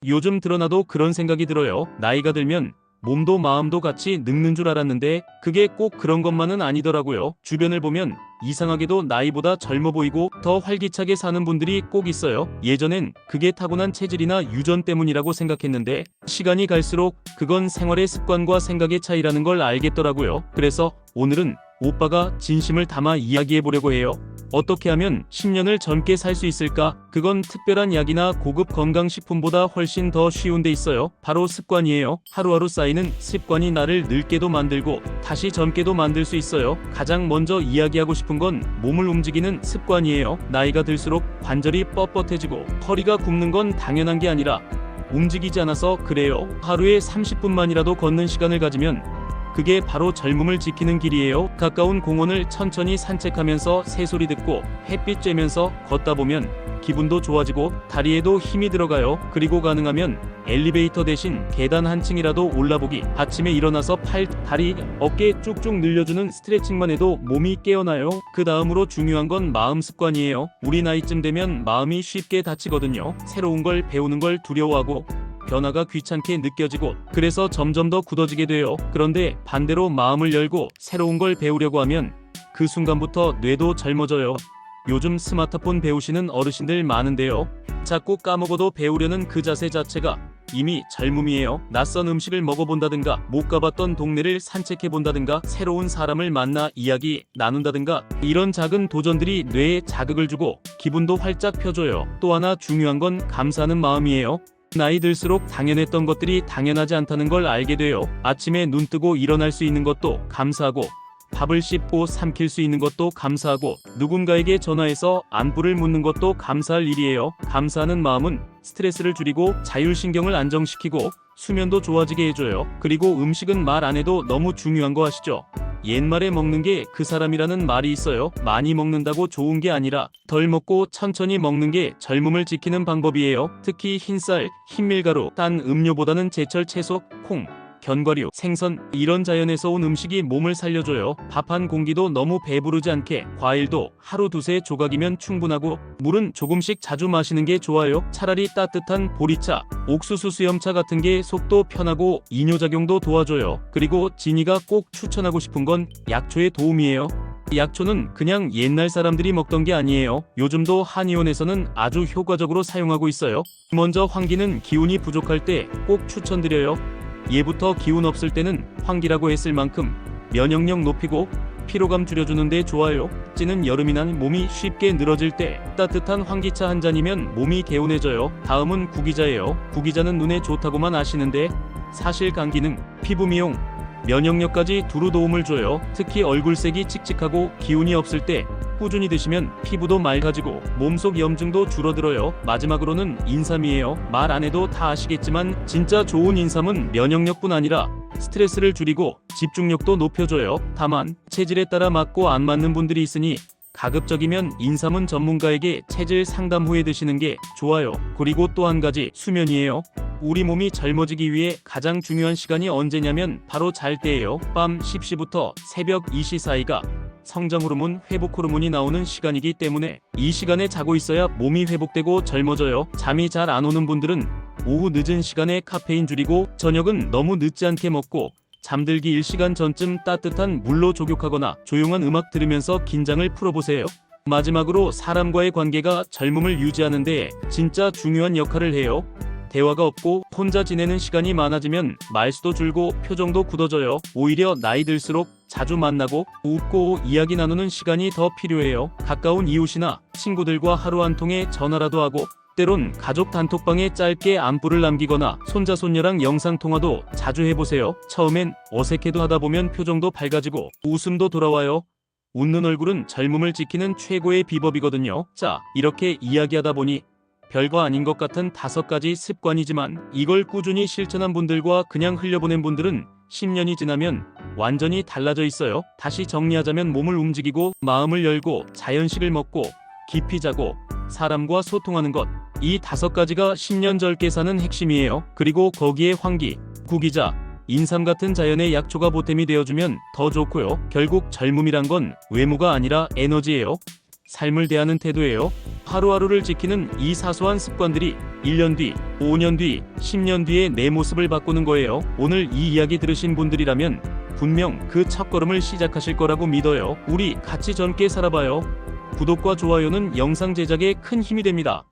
요즘 들어 나도 그런 생각이 들어요. 나이가 들면 몸도 마음도 같이 늙는 줄 알았는데 그게 꼭 그런 것만은 아니더라고요. 주변을 보면 이상하게도 나이보다 젊어 보이고 더 활기차게 사는 분들이 꼭 있어요. 예전엔 그게 타고난 체질이나 유전 때문이라고 생각했는데 시간이 갈수록 그건 생활의 습관과 생각의 차이라는 걸 알겠더라고요. 그래서 오늘은 오빠가 진심을 담아 이야기해 보려고 해요. 어떻게 하면 10년을 젊게 살 수 있을까? 그건 특별한 약이나 고급 건강식품보다 훨씬 더 쉬운 데 있어요. 바로 습관이에요. 하루하루 쌓이는 습관이 나를 늙게도 만들고 다시 젊게도 만들 수 있어요. 가장 먼저 이야기하고 싶은 건 몸을 움직이는 습관이에요. 나이가 들수록 관절이 뻣뻣해지고 허리가 굽는 건 당연한 게 아니라 움직이지 않아서 그래요. 하루에 30분만이라도 걷는 시간을 가지면 그게 바로 젊음을 지키는 길이에요. 가까운 공원을 천천히 산책하면서 새소리 듣고 햇빛 쬐면서 걷다 보면 기분도 좋아지고 다리에도 힘이 들어가요. 그리고 가능하면 엘리베이터 대신 계단 한 층이라도 올라보기. 아침에 일어나서 팔, 다리, 어깨 쭉쭉 늘려주는 스트레칭만 해도 몸이 깨어나요. 그 다음으로 중요한 건 마음 습관이에요. 우리 나이쯤 되면 마음이 쉽게 다치거든요. 새로운 걸 배우는 걸 두려워하고 변화가 귀찮게 느껴지고 그래서 점점 더 굳어지게 돼요. 그런데 반대로 마음을 열고 새로운 걸 배우려고 하면 그 순간부터 뇌도 젊어져요. 요즘 스마트폰 배우시는 어르신들 많은데요. 자꾸 까먹어도 배우려는 그 자세 자체가 이미 젊음이에요. 낯선 음식을 먹어본다든가 못 가봤던 동네를 산책해본다든가 새로운 사람을 만나 이야기 나눈다든가 이런 작은 도전들이 뇌에 자극을 주고 기분도 활짝 펴줘요. 또 하나 중요한 건 감사하는 마음이에요. 나이 들수록 당연했던 것들이 당연하지 않다는 걸 알게 돼요. 아침에 눈 뜨고 일어날 수 있는 것도 감사하고 밥을 씹고 삼킬 수 있는 것도 감사하고 누군가에게 전화해서 안부를 묻는 것도 감사할 일이에요. 감사하는 마음은 스트레스를 줄이고 자율신경을 안정시키고 수면도 좋아지게 해줘요. 그리고 음식은 말 안 해도 너무 중요한 거 아시죠? 옛말에 먹는 게 그 사람이라는 말이 있어요. 많이 먹는다고 좋은 게 아니라 덜 먹고 천천히 먹는 게 젊음을 지키는 방법이에요. 특히 흰쌀, 흰밀가루, 딴 음료보다는 제철 채소, 콩, 견과류, 생선 이런 자연에서 온 음식이 몸을 살려줘요. 밥 한 공기도 너무 배부르지 않게 과일도 하루 두세 조각이면 충분하고 물은 조금씩 자주 마시는 게 좋아요. 차라리 따뜻한 보리차, 옥수수 수염차 같은 게 속도 편하고 이뇨작용도 도와줘요. 그리고 진이가 꼭 추천하고 싶은 건 약초의 도움이에요. 약초는 그냥 옛날 사람들이 먹던 게 아니에요. 요즘도 한의원에서는 아주 효과적으로 사용하고 있어요. 먼저 환기는 기운이 부족할 때 꼭 추천드려요. 예부터 기운 없을 때는 환기라고 했을 만큼 면역력 높이고 피로감 줄여주는데 좋아요. 찌는 여름이나 몸이 쉽게 늘어질 때 따뜻한 환기차 한 잔이면 몸이 개운해져요. 다음은 구기자예요. 구기자는 눈에 좋다고만 아시는데 사실 감기능, 피부 미용, 면역력까지 두루 도움을 줘요. 특히 얼굴색이 칙칙하고 기운이 없을 때 꾸준히 드시면 피부도 맑아지고 몸속 염증도 줄어들어요. 마지막으로는 인삼이에요. 말 안 해도 다 아시겠지만 진짜 좋은 인삼은 면역력뿐 아니라 스트레스를 줄이고 집중력도 높여줘요. 다만 체질에 따라 맞고 안 맞는 분들이 있으니 가급적이면 인삼은 전문가에게 체질 상담 후에 드시는 게 좋아요. 그리고 또 한 가지 수면이에요. 우리 몸이 젊어지기 위해 가장 중요한 시간이 언제냐면 바로 잘 때예요. 밤 10시부터 새벽 2시 사이가 성장 호르몬, 회복 호르몬이 나오는 시간이기 때문에 이 시간에 자고 있어야 몸이 회복되고 젊어져요. 잠이 잘 안 오는 분들은 오후 늦은 시간에 카페인 줄이고 저녁은 너무 늦지 않게 먹고 잠들기 1시간 전쯤 따뜻한 물로 조격하거나 조용한 음악 들으면서 긴장을 풀어보세요. 마지막으로 사람과의 관계가 젊음을 유지하는 데 진짜 중요한 역할을 해요. 대화가 없고 혼자 지내는 시간이 많아지면 말수도 줄고 표정도 굳어져요. 오히려 나이 들수록 자주 만나고 웃고 이야기 나누는 시간이 더 필요해요. 가까운 이웃이나 친구들과 하루 한 통에 전화라도 하고 때론 가족 단톡방에 짧게 안부를 남기거나 손자 손녀랑 영상통화도 자주 해보세요. 처음엔 어색해도 하다 보면 표정도 밝아지고 웃음도 돌아와요. 웃는 얼굴은 젊음을 지키는 최고의 비법이거든요. 자, 이렇게 이야기하다 보니 별거 아닌 것 같은 5가지 습관이지만 이걸 꾸준히 실천한 분들과 그냥 흘려보낸 분들은 10년이 지나면 완전히 달라져 있어요. 다시 정리하자면 몸을 움직이고 마음을 열고 자연식을 먹고 깊이 자고 사람과 소통하는 것, 이 5가지가 10년 젊게 사는 핵심이에요. 그리고 거기에 환기, 구기자, 인삼 같은 자연의 약초가 보탬이 되어주면 더 좋고요. 결국 젊음이란 건 외모가 아니라 에너지예요. 삶을 대하는 태도예요. 하루하루를 지키는 이 사소한 습관들이 1년 뒤, 5년 뒤, 10년 뒤에 내 모습을 바꾸는 거예요. 오늘 이 이야기 들으신 분들이라면 분명 그 첫걸음을 시작하실 거라고 믿어요. 우리 같이 젊게 살아봐요. 구독과 좋아요는 영상 제작에 큰 힘이 됩니다.